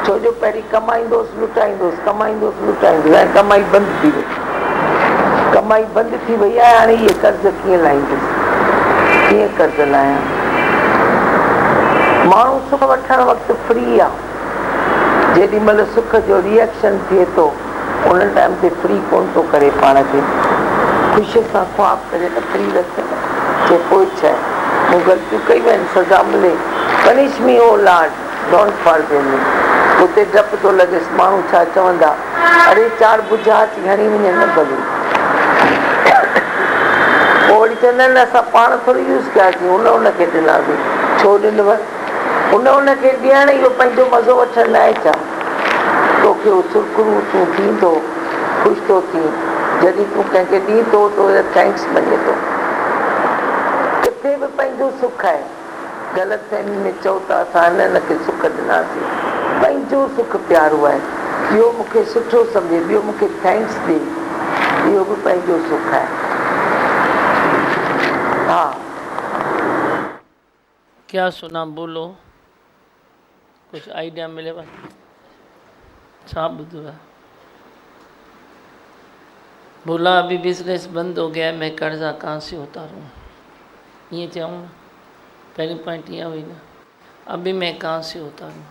छो जो पहिरीं कमाईंदोसि लुटाईंदोसि, कमाईंदोसि लुटाईंदोसि, ऐं कमाई बंदि थी वई, कमाई बंदि थी वई आहे। हाणे इहे कर्ज़ कीअं लाहींदुसि, कीअं कर्ज़ लाहियां? माण्हू सुख वठणु वक़्तु फ्री आहे, जेॾी महिल सुख जो रिएक्शन थिए थो उन टाइम ते फ्री कोन थो करे पाण खे, ख़ुशीअ सां ख़्वाब करे न फ्री रखे जे पोइ छा आहे, मूं ग़लतियूं कयूं आहिनि, सज़ा मिले, punish me O lord don't forgive me. उते डपु थो लॻेसि, माण्हू छा चवंदा, अरे 4 बुझा अची हणी वञे न भली, पोइ वरी चवंदा आहिनि असां पाण थोरी यूज़ कयासीं, उनखे ॾिनासीं, छो ॾिनव? उनखे ॾियण इहो पंहिंजो मज़ो वठण लाइ छा? तोखे सुरखुरू तूं थींदो, ख़ुशि थो थी, जॾहिं तूं कंहिंखे ॾींदो त थैंक्स मञे थो। किथे बि पंहिंजो सुख आहे, ग़लतफ़हमी में चओ था असां हिनखे सुख ॾिनासीं, पंहिंजो सुख प्यारो आहे, ॿियो मूंखे सुठो सम्झे, ॿियो मूंखे थैंक्स ॾे, इहो बि पंहिंजो सुख आहे। हा, क्या सुना, बोलो, कुछ आइडिया मिलेगा? छा ॿुधो आहे? बोला अभी बिजनेस बंद हो गया, मैं कर्जा कहाँ से उतारूं, ये चऊं ना, पहली पॉइंट ये हुई ना, अभी मैं कहाँ से उतारूं?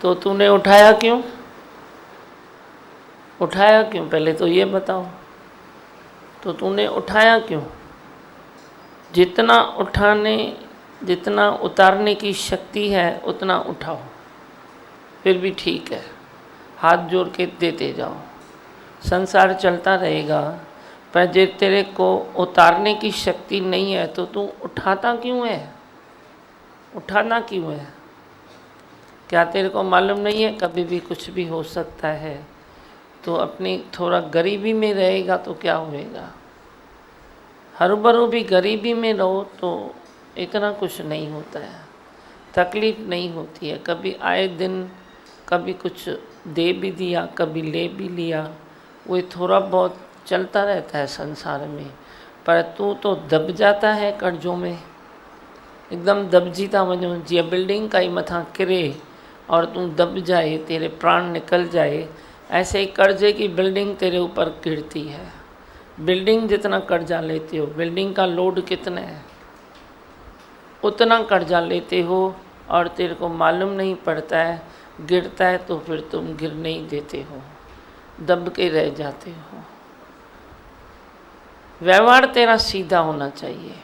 तो तूने उठाया क्यों? उठाया क्यों, पहले तो ये बताओ, तो तूने उठाया क्यों? जितना उतारने की शक्ति है उतना उठाओ, फिर भी ठीक है, हाथ जोड़ के देते जाओ, संसार चलता रहेगा। पर जे तेरे को उतारने की शक्ति नहीं है तो तू उठाता क्यों है? उठाना क्यों है? क्या तेरे को मालूम नहीं है कभी भी कुछ भी हो सकता है? तो अपनी थोड़ा गरीबी में रहेगा तो क्या होएगा? हरू भी गरीबी में रहो तो इतना कुछ नहीं होता है, तकलीफ़ नहीं होती है। कभी आए दिन कभी कुछ दे भी दिया, कभी ले भी लिया, वो थोड़ा बहुत चलता रहता है संसार में। पर तू तो दब जाता है कर्जों में, एकदम दबजी था वञो, जीअं बिल्डिंग काई मथां किरे और तू दब जाए, तेरे प्राण निकल जाए, ऐसे ही कर्जे की बिल्डिंग तेरे ऊपर गिरती है। बिल्डिंग जितना कर्जा लेते हो, बिल्डिंग का लोड कितना है, उतना कर्जा लेते हो और तेरे को मालूम नहीं पड़ता है, गिरता है तो फिर तुम गिर नहीं देते हो, दब के रह जाते हो। व्यवहार तेरा सीधा होना चाहिए।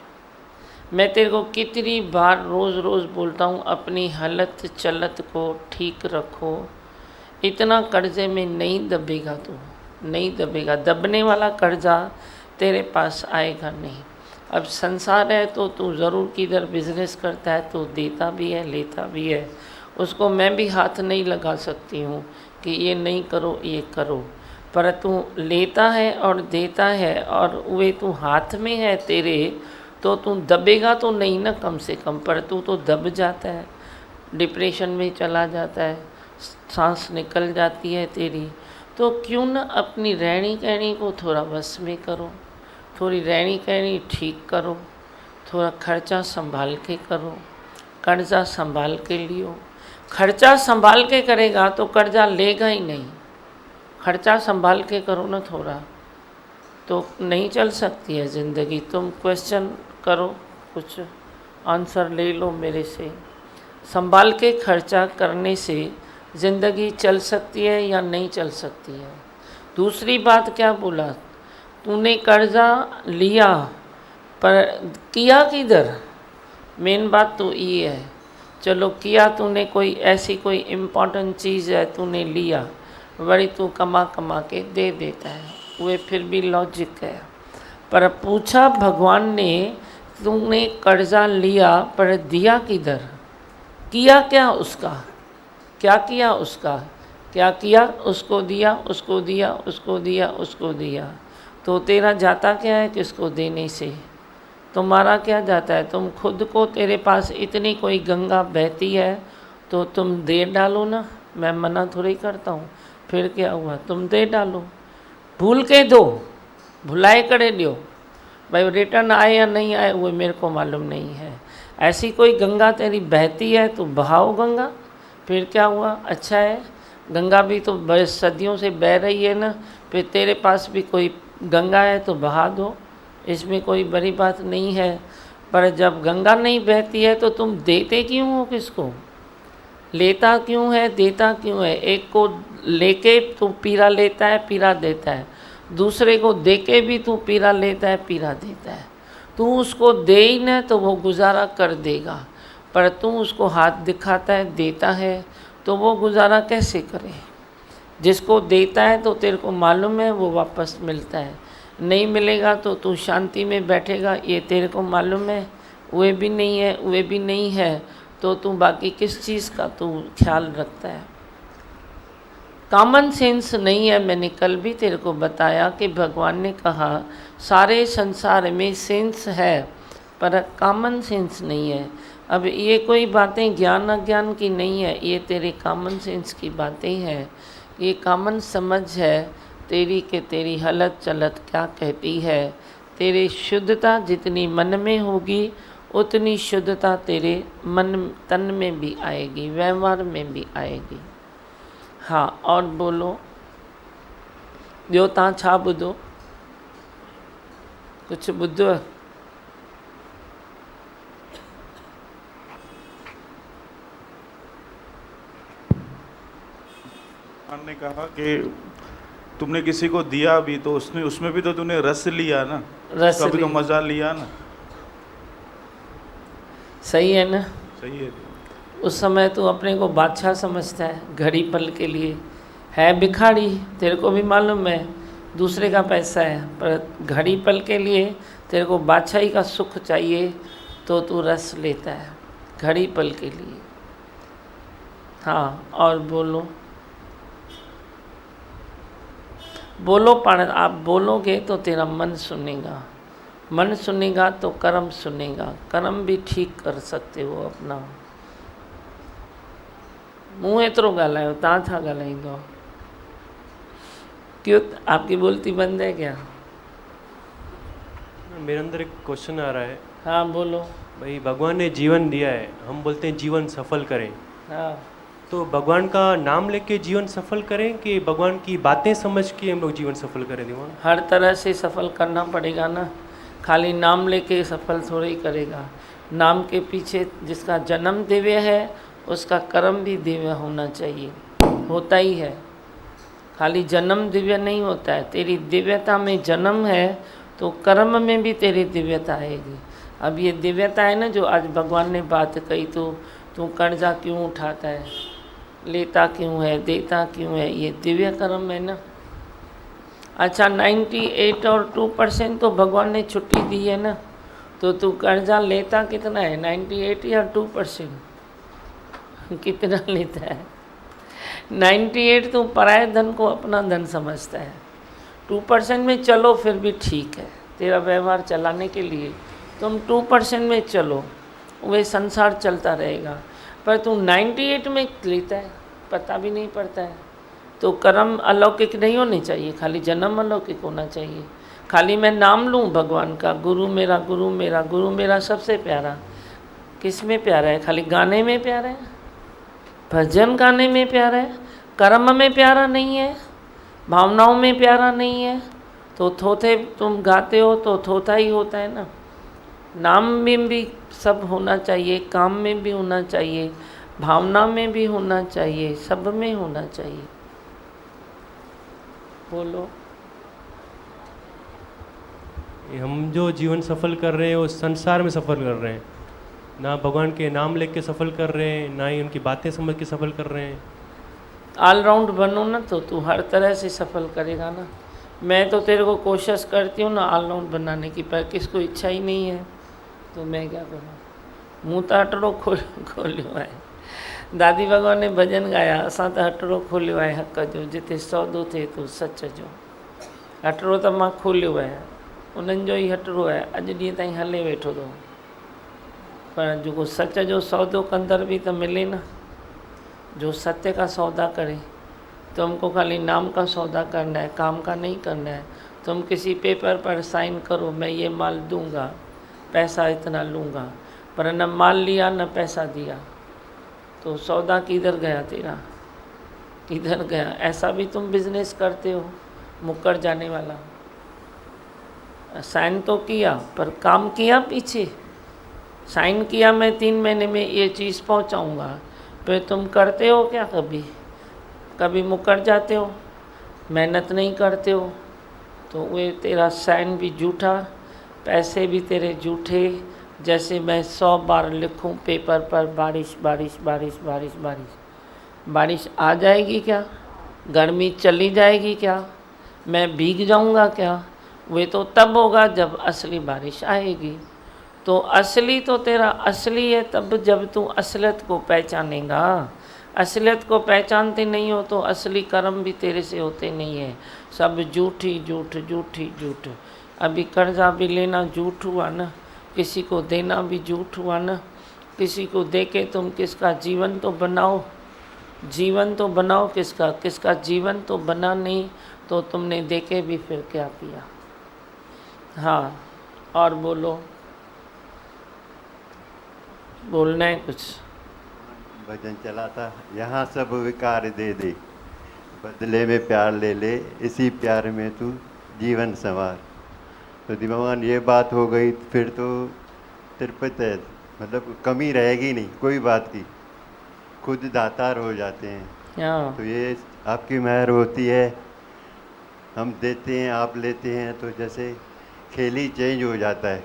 मैं तेरे को कितनी बार रोज़ रोज़ बोलता हूँ, अपनी हालत चलत को ठीक रखो, इतना कर्जे में नहीं दबेगा तू, नहीं दबेगा, दबने वाला कर्जा तेरे पास आएगा नहीं। अब संसार है तो तू ज़रूर किधर बिजनेस करता है तो देता भी है लेता भी है, उसको मैं भी हाथ नहीं लगा सकती हूँ कि ये नहीं करो ये करो, पर तू लेता है और देता है और वे तू हाथ में है तेरे, तो तू दबेगा तो नहीं ना कम से कम, पर तू तो दब जाता है, डिप्रेशन में चला जाता है, सांस निकल जाती है तेरी। तो क्यों न अपनी रहनी कहनी को थोड़ा बस में करो, थोड़ी रहनी कहनी ठीक करो, थोड़ा खर्चा संभाल के करो, कर्जा संभाल के लियो। खर्चा संभाल के करेगा तो कर्जा लेगा ही नहीं, खर्चा संभाल के करो ना थोड़ा, तो नहीं चल सकती है ज़िंदगी। तुम क्वेश्चन करो, कुछ आंसर ले लो मेरे से। संभाल के खर्चा करने से ज़िंदगी चल सकती है या नहीं चल सकती है? दूसरी बात क्या बोला, तूने कर्जा लिया पर किया किधर? मेन बात तो ये है। चलो किया तूने कोई ऐसी कोई इम्पोर्टेंट चीज़ है, तूने लिया, वही तू कमा कमा के दे देता है, वे फिर भी लॉजिक है। पर पूछा भगवान ने, तूने कर्जा लिया पर दिया किधर? किया क्या उसका? क्या किया उसका? क्या किया? उसको दिया, उसको दिया, उसको दिया, उसको दिया। तो तेरा जाता क्या है किसको देने से? तुम्हारा क्या जाता है? तुम खुद को, तेरे पास इतनी कोई गंगा बहती है तो तुम दे डालो ना, मैं मना थोड़ी करता हूँ। फिर क्या हुआ, तुम दे डालो, भूल के दो, भुलाए करे दियो, भाई रिटर्न आए या नहीं आए वो मेरे को मालूम नहीं है। ऐसी कोई गंगा तेरी बहती है तो बहाओ गंगा, फिर क्या हुआ? अच्छा है, गंगा भी तो सदियों से बह रही है ना, फिर तेरे पास भी कोई गंगा है तो बहा दो, इसमें कोई बड़ी बात नहीं है। पर जब गंगा नहीं बहती है तो तुम देते क्यों हो किसको? लेता क्यों है, देता क्यों है? एक को लेके तू पीरा लेता है, पीरा देता है, दूसरे को देके भी तू पीरा लेता है, पीरा देता है। तू उसको दे ही ना तो वो गुजारा कर देगा, पर तू उसको हाथ दिखाता है, देता है, तो वो गुजारा कैसे करे? जिसको देता है तो तेरे को मालूम है वो वापस मिलता है, नहीं मिलेगा तो तू शांति में बैठेगा, ये तेरे को मालूम है। वे भी नहीं है, वे भी नहीं है, तो तू बाकी किस चीज़ का तू ख्याल रखता है? कॉमन सेंस नहीं है। मैंने कल भी तेरे को बताया कि भगवान ने कहा सारे संसार में सेंस है पर कॉमन सेंस नहीं है। अब ये कोई बातें ज्ञान अज्ञान की नहीं है, ये तेरे कॉमन सेंस की बातें हैं। ये कॉमन समझ है तेरी कि तेरी हलत चलत क्या कहती है। तेरी शुद्धता जितनी मन में होगी उतनी शुद्धता तेरे मन तन में भी आएगी, व्यवहार में भी आएगी। हाँ, और बोलो, ॿियो तव्हां छा ॿुधो? कुझु ॿुधो? भगवान ने कहा कि तुमने किसी को दिया भी तो उसमें भी तो तूने रस लिया ना, रस कभी तो लिया। मजा लिया ना। सही है ना? सही है। उस समय तू अपने को बादशाह समझता है, घड़ी पल के लिए है भिखारी, तेरे को भी मालूम है दूसरे का पैसा है, पर घड़ी पल के लिए तेरे को बादशाही का सुख चाहिए तो तू रस लेता है घड़ी पल के लिए। हाँ, और बोलो बोलो पाण, आप बोलोगे तो तेरा मन सुनेगा, मन सुनेगा तो कर्म सुनेगा, कर्म भी ठीक कर सकते हो अपना। मुँह एतिरो ॻाल्हायो, तव्हां छा ॻाल्हाईंदो? क्यों आपकी बोलती बंद है क्या? मेरे अंदर एक क्वेश्चन आ रहा है। हाँ बोलो। भाई भगवान ने जीवन दिया है, हम बोलते हैं जीवन सफल करें, हाँ, तो भगवान का नाम लेके जीवन सफल करें कि भगवान की बातें समझ के हम लोग जीवन सफल करें? दीवान हर तरह से सफल करना पड़ेगा ना, खाली नाम लेके सफल थोड़ा ही करेगा। नाम के पीछे जिसका जन्म दिव्य है उसका कर्म भी दिव्य होना चाहिए, होता ही है। खाली जन्म दिव्य नहीं होता है, तेरी दिव्यता में जन्म है तो कर्म में भी तेरी दिव्यता आएगी। अब ये दिव्यता है ना जो आज भगवान ने बात कही, तो तू कर्जा क्यों उठाता है, लेता क्यों है, देता क्यों है, ये दिव्य कर्म है ना। अच्छा 98 और 2% तो भगवान ने छुट्टी दी है ना, तो तू कर्जा लेता कितना है, 98 या 2%? कितना लेता है? 98 तो पराये धन को अपना धन समझता है, 2% में चलो फिर भी ठीक है, तेरा व्यवहार चलाने के लिए तुम 2% में चलो, वह संसार चलता रहेगा। पर तू 98 में लेता है, पता भी नहीं पड़ता है। तो कर्म अलौकिक नहीं होने चाहिए, खाली जन्म अलौकिक होना चाहिए। खाली मैं नाम लूँ भगवान का, गुरु मेरा, गुरु मेरा, गुरु मेरा सबसे प्यारा। किस में प्यारा है? खाली गाने में प्यारा है, भजन गाने में प्यारा है, कर्म में प्यारा नहीं है, भावनाओं में प्यारा नहीं है। तो थोथे तुम गाते हो तो थोथा ही होता है ना। नाम में भी सब होना चाहिए, काम में भी होना चाहिए, भावना में भी होना चाहिए, सब में होना चाहिए। बोलो। हम जो जीवन सफल कर रहे हैं वो संसार में सफल कर रहे हैं, ना भगवान के नाम लेके सफल कर रहे हैं, ना ही उनकी बातें समझ के सफल कर रहे हैं। ऑलराउंड बनो ना तो तू हर तरह से सफल करेगा ना। मैं तो तेरे को कोशिश करती हूँ ना ऑलराउंड बनाने की, पर किसको इच्छा ही नहीं है तो मैं क्या करूँ। मुँह तो हटड़ो खोलियो है। दादी भगवान ने भजन गाया, असां त हटड़ो खोलियो आहे हक़ जो, जिते सौदो थिए तो सच जो। हटड़ो त मां खोलियो आहे, उन्हनि जो ई हटड़ो आहे, अॼु ॾींहं ताईं हले वेठो थो। पर जेको सच जो सौदो कंदड़ भी तो मिले ना, जो सत्य का सौदा करे। तुमको खाली नाम का सौदा करना है, काम का नहीं करना है। तुम किसी पेपर पर साइन करो, मैं ये माल दूंगा, पैसा इतना लूँगा, पर न माल लिया न पैसा दिया, तो सौदा किधर गया तेरा, किधर गया? ऐसा भी तुम बिजनेस करते हो मुकर जाने वाला। साइन तो किया पर काम किया पीछे। साइन किया मैं 3 महीने में ये चीज़ पहुंचाऊंगा, फिर तुम करते हो क्या? कभी कभी मुकर जाते हो, मेहनत नहीं करते हो, तो वे तेरा साइन भी झूठा, पैसे भी तेरे झूठे। जैसे मैं 100 बार लिखूं पेपर पर बारिश बारिश बारिश बारिश बारिश, बारिश आ जाएगी क्या? गर्मी चली जाएगी क्या? मैं भीग जाऊंगा क्या? वे तो तब होगा जब असली बारिश आएगी। तो असली तो तेरा असली है तब जब तू असलियत को पहचानेगा। असलियत को पहचानते नहीं हो तो असली कर्म भी तेरे से होते नहीं है, सब झूठी झूठ झूठी झूठ। अभी कर्जा भी लेना झूठ हुआ ना, किसी को देना भी झूठ हुआ ना। किसी को दे के तुम किसका जीवन तो बनाओ, जीवन तो बनाओ किसका, किसका जीवन तो बना नहीं, तो तुमने दे के भी फिर क्या किया? हाँ, और बोलो, बोलना है कुछ? भजन चला था, यहाँ सब विकार दे दे, बदले में प्यार ले ले, इसी प्यार में तू जीवन संवार। तो भगवान ये बात हो गई, फिर तो तिरपत है, मतलब कमी रहेगी नहीं कोई बात की, खुद दातार हो जाते हैं। हाँ, तो ये आपकी मेहर होती है, हम देते हैं आप लेते हैं, तो जैसे खेल ही चेंज हो जाता है,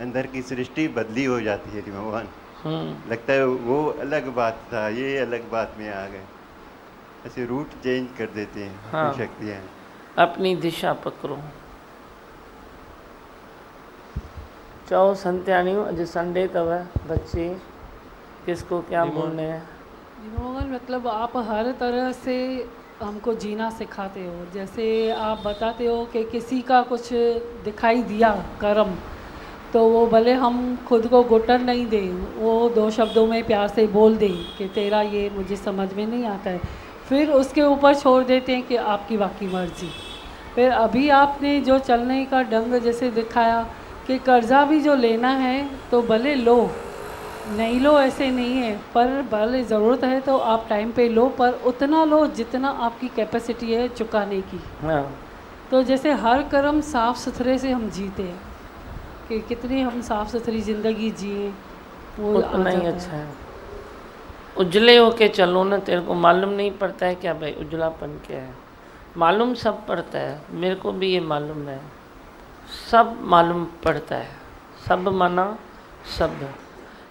अंदर की सृष्टि बदली हो जाती है भगवान। लगता है वो अलग बात था, ये अलग बात में आ गए, ऐसे रूट चेंज कर देते हैं। हाँ, अपनी शक्तियाँ अपनी दिशा पकड़ो। चओ संत्यानियों, अज संडे तब बच्चे किसको क्या बोलने हैं? भगवान मतलब आप हर तरह से हमको जीना सिखाते हो। जैसे आप बताते हो कि किसी का कुछ दिखाई दिया कर्म, तो वो भले हम खुद को घुटन नहीं दें, वो 2 शब्दों में प्यार से बोल दें कि तेरा ये मुझे समझ में नहीं आता है, फिर उसके ऊपर छोड़ देते हैं कि आपकी बाकी मर्जी। फिर अभी आपने जो चलने का ढंग जैसे दिखाया कि कर्जा भी जो लेना है तो भले लो, नहीं लो ऐसे नहीं है, पर भले ज़रूरत है तो आप टाइम पे लो, पर उतना लो जितना आपकी कैपेसिटी है चुकाने की। हाँ, तो जैसे हर कर्म साफ़ सुथरे से हम जीते हैं, कि कितनी हम साफ़ सुथरी ज़िंदगी जिए वो उतना ही अच्छा है। उजले होके चलो ना, तेरे को मालूम नहीं पड़ता है क्या भाई उजलापन क्या है? मालूम सब पड़ता है, मेरे को भी ये मालूम है, सब मालूम पड़ता है, सब माना सब,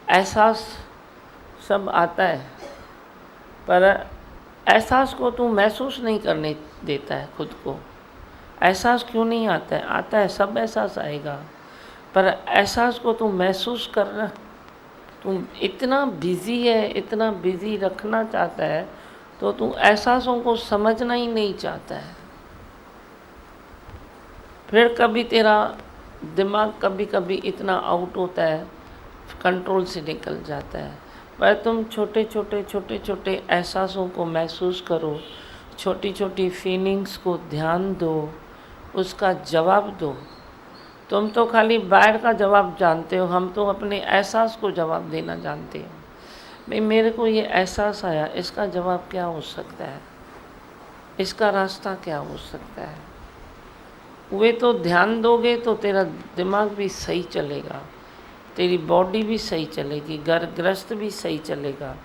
एहसास सब आता है, पर एहसास को तू महसूस नहीं करने देता है खुद को। एहसास क्यों नहीं आता है? आता है, सब एहसास आएगा, पर एहसास को तू महसूस करना। तू इतना बिज़ी है, इतना बिज़ी रखना चाहता है, तो तू एहसासों को समझना ही नहीं चाहता है। फिर कभी तेरा दिमाग कभी कभी इतना आउट होता है, कंट्रोल से निकल जाता है। पर तुम छोटे छोटे एहसासों को महसूस करो, छोटी छोटी फीलिंग्स को ध्यान दो, उसका जवाब दो। तुम तो खाली बाहर का जवाब जानते हो, हम तो अपने एहसास को जवाब देना जानते हैं। भाई मेरे को ये एहसास आया, इसका जवाब क्या हो सकता है, इसका रास्ता क्या हो सकता है। वे तो ध्यान दोगे तो तेरा दिमाग भी सही चलेगा, तेरी बॉडी भी सही चलेगी, घर गृहस्थ भी सही चलेगा।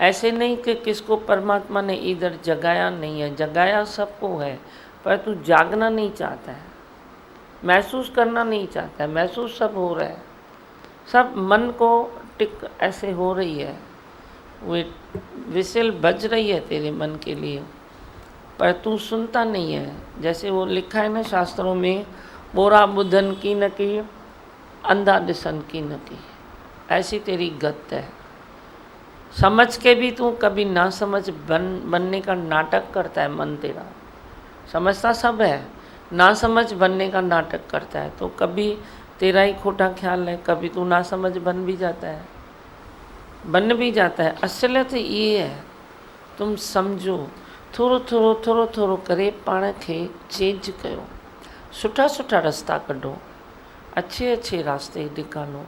ऐसे नहीं कि किसको परमात्मा ने इधर जगाया नहीं है, जगाया सबको है, पर तू जागना नहीं चाहता है, महसूस करना नहीं चाहता है। महसूस सब हो रहा है, सब मन को टिक ऐसे हो रही है, वे विसिल बज रही है तेरे मन के लिए, पर तू सुनता नहीं है। जैसे वो लिखा है ना शास्त्रों में, बोरा बुधन की न की, अंधा दिसन की न की, ऐसी तेरी गत है। समझ के भी तू कभी ना समझ बनने का नाटक करता है मन तेरा। समझता सब है, ना समझ बनने का नाटक करता है, तो कभी तेरा ही खोटा ख्याल है, कभी तू ना समझ बन भी जाता है, बन भी जाता है। असलियत ये है, तुम समझो, थोरो थोरो थोरो थोरो करे पाण खे चेंज कयो, सुठा सुठा रास्ता कढो, अच्छे अच्छे रास्ते निकालो।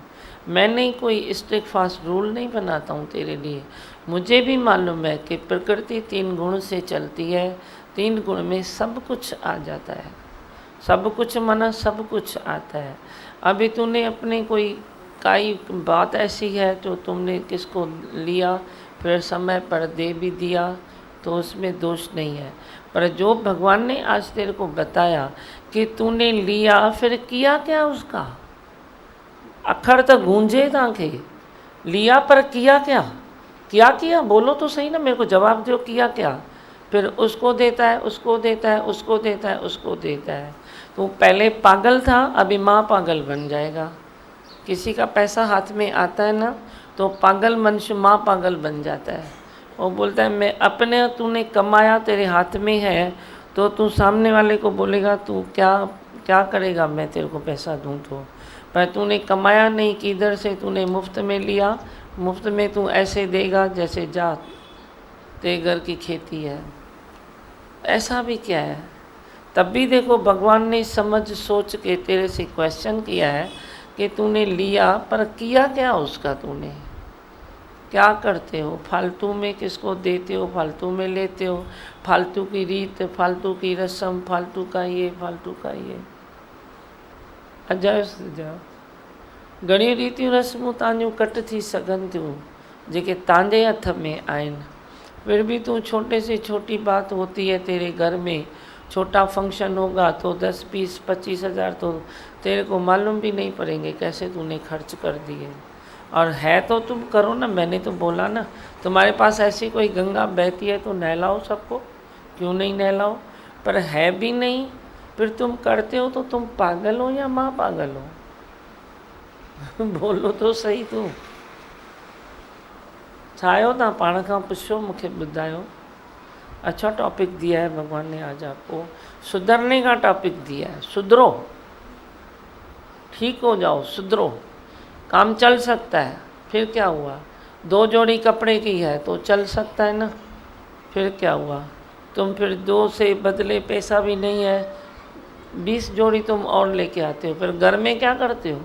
मैं नहीं कोई स्ट्रिक्ट फास्ट रूल नहीं बनाता हूँ तेरे लिए, मुझे भी मालूम है कि प्रकृति 3 गुण से चलती है, 3 गुण में सब कुछ आ जाता है, सब कुछ माना सब कुछ आता है। अभी तूने अपने कोई बात ऐसी है जो तुमने किसको लिया फिर समय पर दे भी दिया तो उसमें दोष नहीं है, पर जो भगवान ने आज तेरे को बताया कि तूने लिया फिर किया क्या उसका, अखर तो गूंजे ताके लिया पर किया क्या, किया बोलो तो सही ना, मेरे को जवाब दो, किया क्या। फिर उसको देता है, उसको देता है, उसको देता है, उसको देता है। तो पहले पागल था, अभी माँ पागल बन जाएगा। किसी का पैसा हाथ में आता है ना तो पागल मनुष्य माँ पागल बन जाता है। वो बोलता है मैं अपने, तूने कमाया तेरे हाथ में है तो तू सामने वाले को बोलेगा तू क्या करेगा, मैं तेरे को पैसा दूँ तो, पर तूने कमाया नहीं, किधर से तूने मुफ्त में लिया, मुफ्त में तू ऐसे देगा जैसे जा तेरे घर की खेती है। ऐसा भी क्या है, तब भी देखो भगवान ने समझ सोच के तेरे से क्वेश्चन किया है कि तूने लिया पर किया क्या उसका, तूने क्या करते हो, फालतू में किसको देते हो, फालतू में लेते हो, फालतू की रीत, फालतू की रस्म, फालतू का ये, फालतू का ये। अजायो सजायो घणी रीतियूं रस्मूं तव्हांजूं कट थी सघनि थियूं जेके तव्हांजे हथ में आहिनि, फिर भी तू छोटे से छोटी बात होती है तेरे घर में, छोटा फंक्शन होगा तो 10, 20, 25 हज़ार तो तेरे को मालूम भी नहीं पड़ेंगे कैसे तूने खर्च कर दिए। और है तो तुम करो ना, मैंने तो बोला ना, तुम्हारे पास ऐसी कोई गंगा बहती है तो नहलाओ सबको, क्यों नहीं नहलाओ, पर है भी नहीं फिर तुम करते हो तो तुम पागल हो या माँ पागल हो बोलो तो सही तू छा आहियो, तव्हां पाण खां पुछो, मूंखे ॿुधायो। अच्छा टॉपिक दिया है भगवान ने आज आपको, सुधरने का टॉपिक दिया है, सुधरो, ठीक हो जाओ, सुधरो, काम चल सकता है, फिर क्या हुआ, 2 जोड़ी कपड़े की है तो चल सकता है ना, फिर क्या हुआ, तुम फिर 2 से बदले पैसा भी नहीं है, 20 जोड़ी तुम और लेके आते हो, फिर घर में क्या करते हो,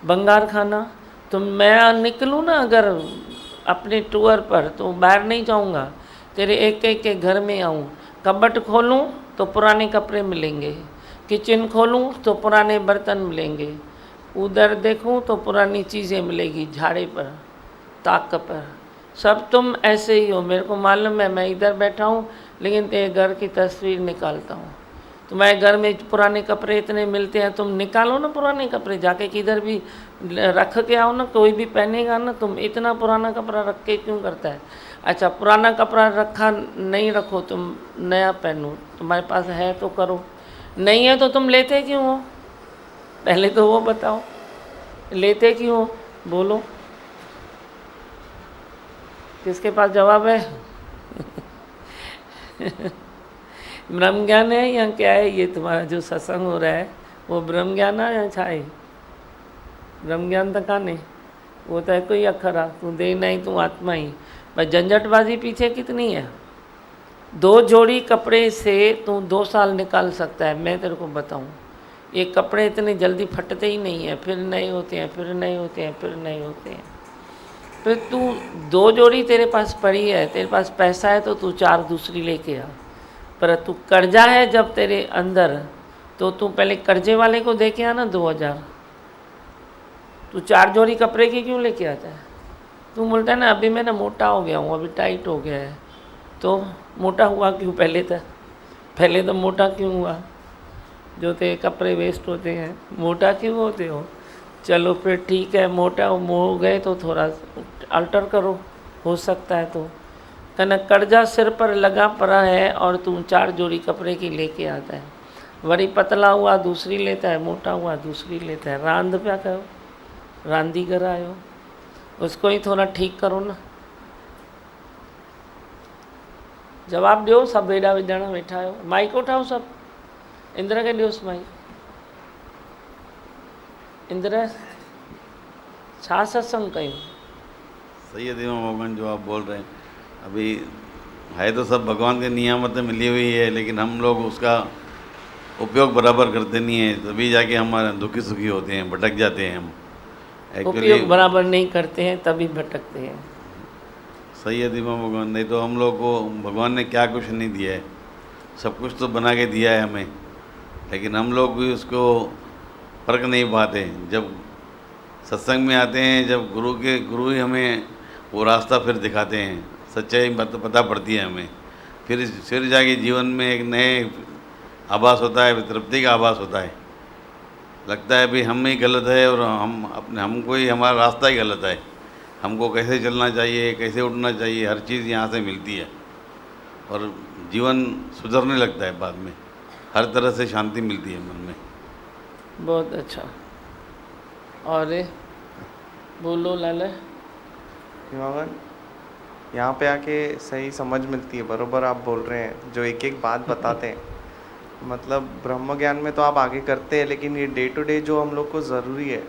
बंगार खाना। तुम मैं निकलूँ ना अगर अपने टूर पर तो बाहर नहीं जाऊँगा, तेरे एक एक के घर में आऊँ, कबट खोलूँ तो पुराने कपड़े मिलेंगे, किचन खोलूँ तो पुराने बर्तन मिलेंगे, उधर देखूँ तो पुरानी चीज़ें मिलेगी, झाड़े पर, ताक पर, सब तुम ऐसे ही हो। मेरे को मालूम है, मैं इधर बैठा हूँ लेकिन तेरे घर की तस्वीर निकालता हूँ। तुम्हारे घर में पुराने कपड़े इतने मिलते हैं, तुम निकालो ना पुराने कपड़े, जाके किधर भी रख के आओ ना, कोई भी पहनेगा ना, तुम इतना पुराना कपड़ा रख के क्यों करता है। अच्छा पुराना कपड़ा रखा नहीं, रखो तुम, नया पहनो, तुम्हारे पास है तो करो, नहीं है तो तुम लेते क्यों हो, पहले तो वो बताओ, लेते क्यों हो, बोलो, किसके पास जवाब है ब्रह्म ज्ञान है या क्या है ये तुम्हारा जो सत्संग हो रहा है, वो ब्रह्म ज्ञान है या छा है, ब्रह्म ज्ञान तो काने, वो तो एक ही अखर आ, तू दे नहीं तू आत्मा ही, पर झंझटबाजी पीछे कितनी है। 2 जोड़ी कपड़े से तू 2 साल निकाल सकता है, मैं तेरे को बताऊं, ये कपड़े इतने जल्दी फटते ही नहीं है, फिर नए होते हैं, फिर नए होते हैं, फिर नए होते हैं। फिर तू 2 जोड़ी तेरे पास पड़ी है, तेरे पास पैसा है तो तू 4 दूसरी लेके आ, पर तू कर्जा है जब तेरे अंदर तो तू पहले कर्जे वाले को दे के आना 2000, तू 4 जोड़ी कपड़े की क्यों लेके आता है। तू बोलता है ना अभी मैं ना मोटा हो गया हूँ, अभी टाइट हो गया है, तो मोटा हुआ क्यों, पहले तो मोटा क्यों हुआ, जो तेरे कपड़े वेस्ट होते हैं, मोटा क्यों होते हो। चलो फिर ठीक है, मोटा हो गए तो थोड़ा अल्टर करो, हो सकता है तो, कहना कर्जा सिर पर लगा पड़ा है और तू 4 जोड़ी कपड़े की लेके आता है, वरी पतला हुआ दूसरी लेता है, मोटा हुआ दूसरी लेता है, रांद पिया कयो, रांदीगर आयो, उसको ही थोड़ा ठीक करो ना। जवाब ॾियो, सब हेॾा विझण वेठा आहियो, माइक उठाओ सब, इंद्र के ॾियोसि माइक, इंद्र छा सत्संग कयूं। सही है दीवा मोहन जो आप बोल रहे हैं, अभी है तो सब भगवान के नियामत में मिली हुई है, लेकिन हम लोग उसका उपयोग बराबर करते नहीं हैं, तभी जाके हमारे दुखी सुखी होते हैं, भटक जाते हैं हम। उपयोग बराबर नहीं करते हैं तभी भटकते हैं। सही है दीमा भगवान, नहीं तो हम लोग को भगवान ने क्या कुछ नहीं दिया है, सब कुछ तो बना के दिया है हमें, लेकिन हम लोग भी उसको फर्क नहीं पाते। जब सत्संग में आते हैं, जब गुरु ही हमें वो रास्ता फिर दिखाते हैं, सच्चाई पता पड़ती है हमें, फिर जाके जीवन में एक नए आभास होता है, तृप्ति का आभास होता है। लगता है भी हम ही गलत है और हमको ही हमारा रास्ता ही गलत है, हमको कैसे चलना चाहिए, कैसे उठना चाहिए, हर चीज़ यहाँ से मिलती है और जीवन सुधरने लगता है बाद में, हर तरह से शांति मिलती है मन में। बहुत अच्छा। और बोलो लाला। भगवान, यहाँ पे आके सही समझ मिलती है, बरोबर आप बोल रहे हैं, जो एक एक बात बताते हैं। मतलब ब्रह्म ज्ञान में तो आप आगे करते हैं, लेकिन ये डे टू डे जो हम लोग को ज़रूरी है,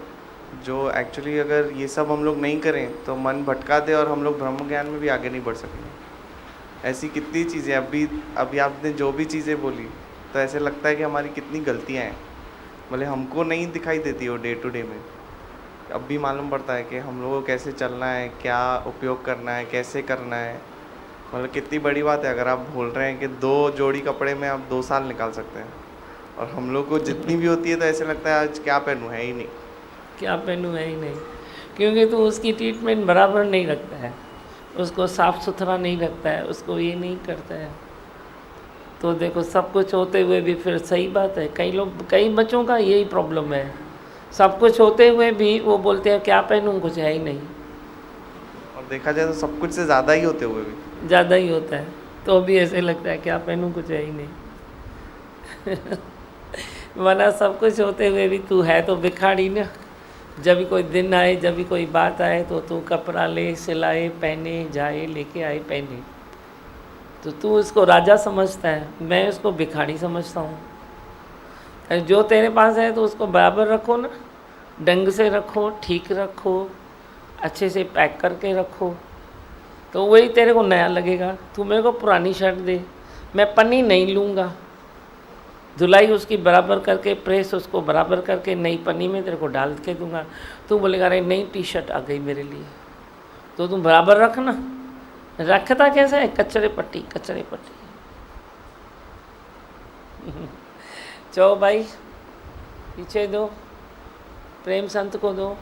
जो एक्चुअली अगर ये सब हम लोग नहीं करें तो मन भटका दे और हम लोग ब्रह्म ज्ञान में भी आगे नहीं बढ़ सकेंगे। ऐसी कितनी चीज़ें अभी आपने जो भी चीज़ें बोली, तो ऐसे लगता है कि हमारी कितनी गलतियाँ हैं, भले हमको नहीं दिखाई देती वो डे टू डे में, अब भी मालूम पड़ता है कि हम लोगों को कैसे चलना है, क्या उपयोग करना है, कैसे करना है। मतलब कितनी बड़ी बात है अगर आप बोल रहे हैं कि 2 जोड़ी कपड़े में आप 2 साल निकाल सकते हैं, और हम लोग को जितनी भी होती है तो ऐसे लगता है आज क्या पहनूँ, है ही नहीं, क्या पहनूँ है ही नहीं, क्योंकि तो उसकी ट्रीटमेंट बराबर नहीं रखता है, उसको साफ़ सुथरा नहीं रखता है, उसको ये नहीं करता है। तो देखो सब कुछ होते हुए भी फिर सही बात है, कई बच्चों का यही प्रॉब्लम है, सब कुछ होते हुए भी वो बोलते हैं क्या पहनूँ, कुछ है ही नहीं। और देखा जाए तो सब कुछ से ज़्यादा ही होते हुए भी ज़्यादा ही होता है, तो भी ऐसे लगता है क्या पहनूँ, कुछ है ही नहीं। वरना सब कुछ होते हुए भी तू है तो भिखारी ना। जब भी कोई दिन आए, जब भी कोई बात आए तो तू कपड़ा ले, सिलाए, पहने, जाए, लेके आए, पहने, तो तू उसको राजा समझता है, मैं उसको भिखारी समझता हूँ। जो तेरे पास है तो उसको बराबर रखो ना, ढंग से रखो, ठीक रखो, अच्छे से पैक करके रखो, तो वही तेरे को नया लगेगा। तू मेरे को पुरानी शर्ट दे, मैं पन्नी नहीं लूँगा, धुलाई उसकी बराबर करके, प्रेस उसको बराबर करके नई पन्नी में तेरे को डाल के दूंगा। तू बोलेगा अरे नई टी शर्ट आ गई मेरे लिए, तो तुम बराबर रखना। रखता कैसा है, कचरे पट्टी, कचरे पट्टी। चलो भाई, पीछे दो, प्रेम संत को दो,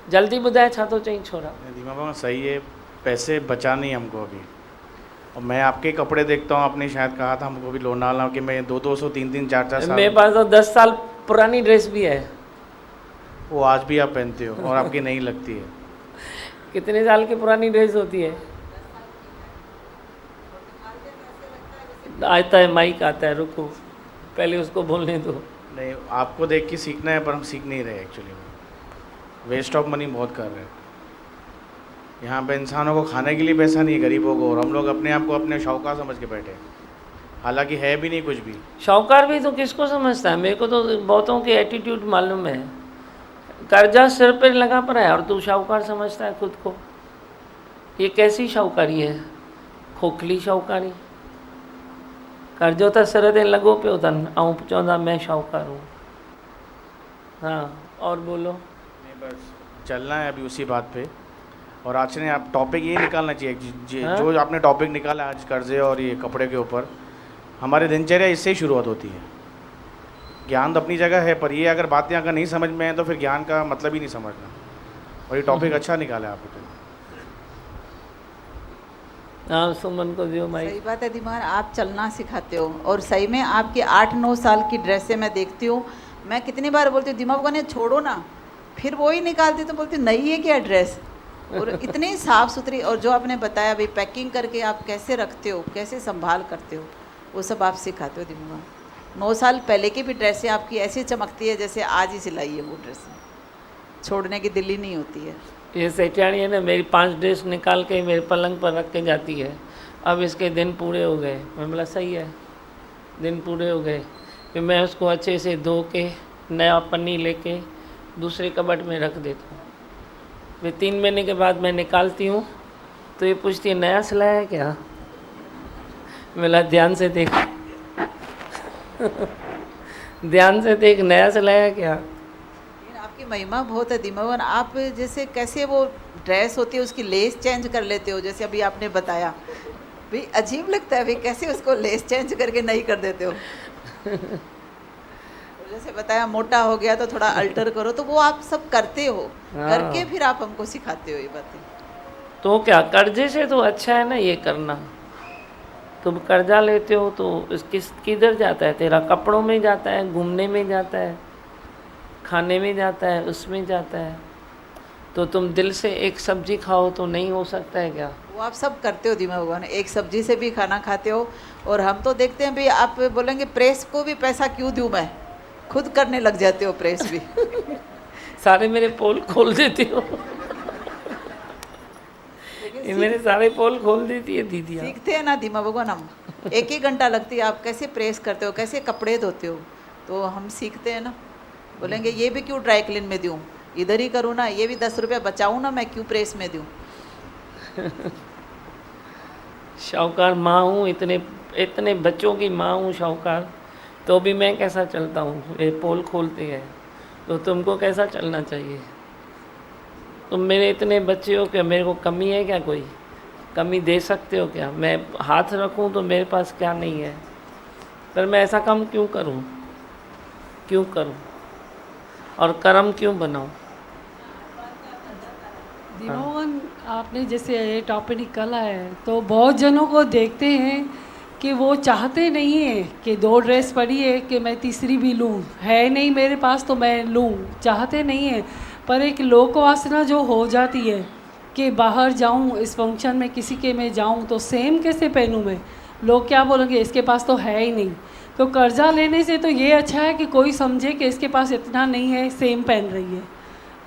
जल्दी बुधाए छा तो चाहिए छोरा। दीमा भगवान सही है, पैसे बचा नहीं हमको अभी, और मैं आपके कपड़े देखता हूँ, आपने शायद कहा था हमको भी लोनावाला कि मैं 200, 300, 400 साल, मेरे पास तो 10 साल पुरानी ड्रेस भी है, वो आज भी आप पहनते हो और आपकी नहीं लगती है। कितने साल की पुरानी ड्रेस होती है? आता है माइक, आता है, रुको पहले उसको बोलने दो। नहीं, आपको देख के सीखना है, पर हम सीख नहीं रहे एक्चुअली में, वेस्ट ऑफ मनी बहुत कर रहे हैं। यहाँ पे इंसानों को खाने के लिए पैसा नहीं है, गरीबों को, और हम लोग अपने आप को अपने शौका समझ के बैठे हैं, हालांकि है भी नहीं कुछ भी। शौकार भी तो किसको समझता है? मेरे को तो बहुतों की एटीट्यूड मालूम है, कर्जा सिर पर लगा पड़ा है और तू शाहूकार समझता है खुद को। ये कैसी शाहूकारी है? खोखली शाहूकारी। कर्जो तो सिर ते लॻो पियो अथनि ऐं चवंदा मैं शाहूकार हूँ। हाँ, और बोलो। नहीं, बस चलना है अभी उसी बात पे। और आज ने आप टॉपिक ये निकालना चाहिए, हाँ? जो आपने टॉपिक निकाला आज कर्जे और ये कपड़े के ऊपर, हमारी दिनचर्या इससे ही शुरुआत होती है। ज्ञान तो अपनी जगह है, पर ये अगर बातें अगर नहीं समझ में हैं तो फिर ज्ञान का मतलब ही नहीं समझना। और ये टॉपिक अच्छा निकाला है आपने। हाँ, सुमन को दियो माइक। सही बात है दीमान, आप चलना सिखाते हो और सही में आपकी 8-9 साल की ड्रेसें मैं देखती हूँ। मैं कितनी बार बोलती हूँ दिमाग ने छोड़ो ना, फिर वो ही निकालती तो बोलती नई है क्या ड्रेस, और इतनी साफ़ सुथरी। और जो आपने बताया भाई पैकिंग करके आप कैसे रखते हो, कैसे संभाल करते हो, वो सब आप सिखाते हो दिमाग। 9 साल पहले की भी ड्रेसें आपकी ऐसी चमकती है जैसे आज ही सिलाई है वो ड्रेसें, छोड़ने की दिल ही नहीं होती है। ये सेठानी है ना, मेरी 5 ड्रेस निकाल के मेरे पलंग पर रख के जाती है। अब इसके दिन पूरे हो गए। मैं बोला सही है, दिन पूरे हो गए, फिर मैं उसको अच्छे से धो के नया पन्नी लेके दूसरे कबर्ड में रख देता हूँ। फिर 3 महीने के बाद मैं निकालती हूँ तो ये पूछती है नया सिलाया है क्या? बोला ध्यान से देख। ध्यान से देख, नया सिलाया है क्या? लेकिन आपकी महिमा बहुत है दिमागन। आप जैसे कैसे वो ड्रेस होती है उसकी लेस चेंज कर लेते हो, जैसे अभी आपने बताया भाई अजीब लगता है भाई, कैसे उसको लेस चेंज करके नहीं कर देते हो। जैसे बताया मोटा हो गया तो थोड़ा अल्टर करो, तो वो आप सब करते हो, करके फिर आप हमको सिखाते हो ये बातें। तो क्या कर्जे से तो अच्छा है ना ये करना। तुम कर्जा लेते हो तो किधर जाता है तेरा? कपड़ों में जाता है, घूमने में जाता है, खाने में जाता है, उसमें जाता है। तो तुम दिल से एक सब्जी खाओ तो नहीं हो सकता है क्या? वो आप सब करते हो दिमाग भगवान, एक सब्जी से भी खाना खाते हो। और हम तो देखते हैं भाई, आप बोलेंगे प्रेस को भी पैसा क्यों दूँ, मैं खुद करने लग जाते हो प्रेस भी। सारे मेरे पोल खोल देती हो। ये मेरे सारे पोल खोल देती है दीदी। सीखते हैं ना दिमाग भगवान हम, 1-1 घंटा लगती है, आप कैसे प्रेस करते हो, कैसे कपड़े धोते हो, तो हम सीखते हैं ना। बोलेंगे ये भी क्यों ड्राई क्लीन में दूँ, इधर ही करूँ ना, ये भी 10 रुपये बचाऊँ ना, मैं क्यों प्रेस में दूँ। शाहूकार माँ हूँ, इतने बच्चों की माँ हूँ शाहूकार, तो भी मैं कैसा चलता हूँ? ये पोल खोलते हैं, तो तुमको कैसा चलना चाहिए? तुम मेरे इतने बच्चे हो, क्या मेरे को कमी है क्या? कोई कमी दे सकते हो क्या? मैं हाथ रखूँ तो मेरे पास क्या नहीं है, पर मैं ऐसा काम क्यों करूँ? क्यों करूँ और कर्म क्यों बनाऊँ? दिनोवन आपने जैसे ये टॉपिक निकाला है, तो बहुत जनों को देखते हैं कि वो चाहते नहीं है कि 2 ड्रेस पड़ी है कि मैं तीसरी भी लूँ, है नहीं मेरे पास तो मैं लूँ, चाहते नहीं है। पर एक लोक वासना जो हो जाती है कि बाहर जाऊँ, इस फंक्शन में किसी के में जाऊँ तो सेम कैसे पहनूँ मैं, लोग क्या बोलेंगे इसके पास तो है ही नहीं। तो कर्जा लेने से तो ये अच्छा है कि कोई समझे कि इसके पास इतना नहीं है, सेम पहन रही है,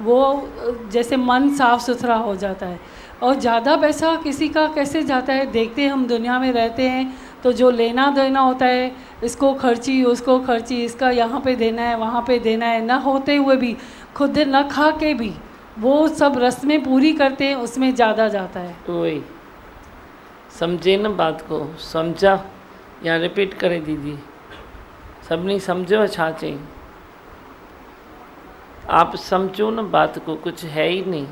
वो जैसे मन साफ़ सुथरा हो जाता है। और ज़्यादा पैसा किसी का कैसे जाता है, देखते हैं हम दुनिया में रहते हैं, तो जो लेना देना होता है, इसको खर्ची उसको खर्ची, इसका यहाँ पे देना है वहाँ पे देना है, ना होते हुए भी, खुद न खा के भी वो सब रस्में पूरी करते हैं, उसमें ज़्यादा जाता है। वही समझे न बात को, समझा या रिपीट करे दीदी? सबनी समझो छाचे, आप समझो न बात को, कुछ है ही नहीं।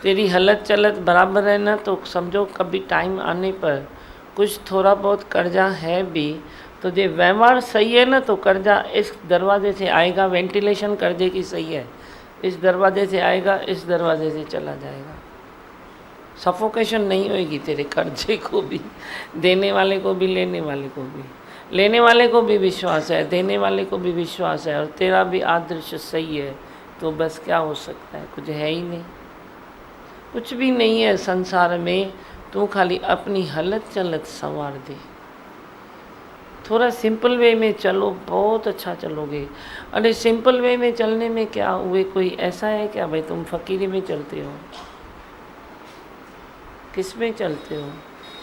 तेरी हालत चलत बराबर है ना, तो समझो कभी टाइम आने पर कुछ थोड़ा बहुत कर्जा है भी, तो जो व्यवहार सही है ना, तो कर्जा इस दरवाजे से आएगा, वेंटिलेशन कर्जे की सही है, इस दरवाजे से आएगा, इस दरवाजे से चला जाएगा। सफोकेशन नहीं होएगी तेरे कर्जे को भी, देने वाले को भी, लेने वाले को भी। लेने वाले को भी विश्वास है, देने वाले को भी विश्वास है, और तेरा भी आदर्श सही है, तो बस क्या हो सकता है? कुछ है ही नहीं, कुछ भी नहीं है संसार में। तू खाली अपनी हालत चलत संवार दे, थोड़ा सिंपल वे में चलो, बहुत अच्छा चलोगे। अरे सिंपल वे में चलने में क्या हुए, कोई ऐसा है क्या भाई तुम फकीरी में चलते हो? किस में चलते हो?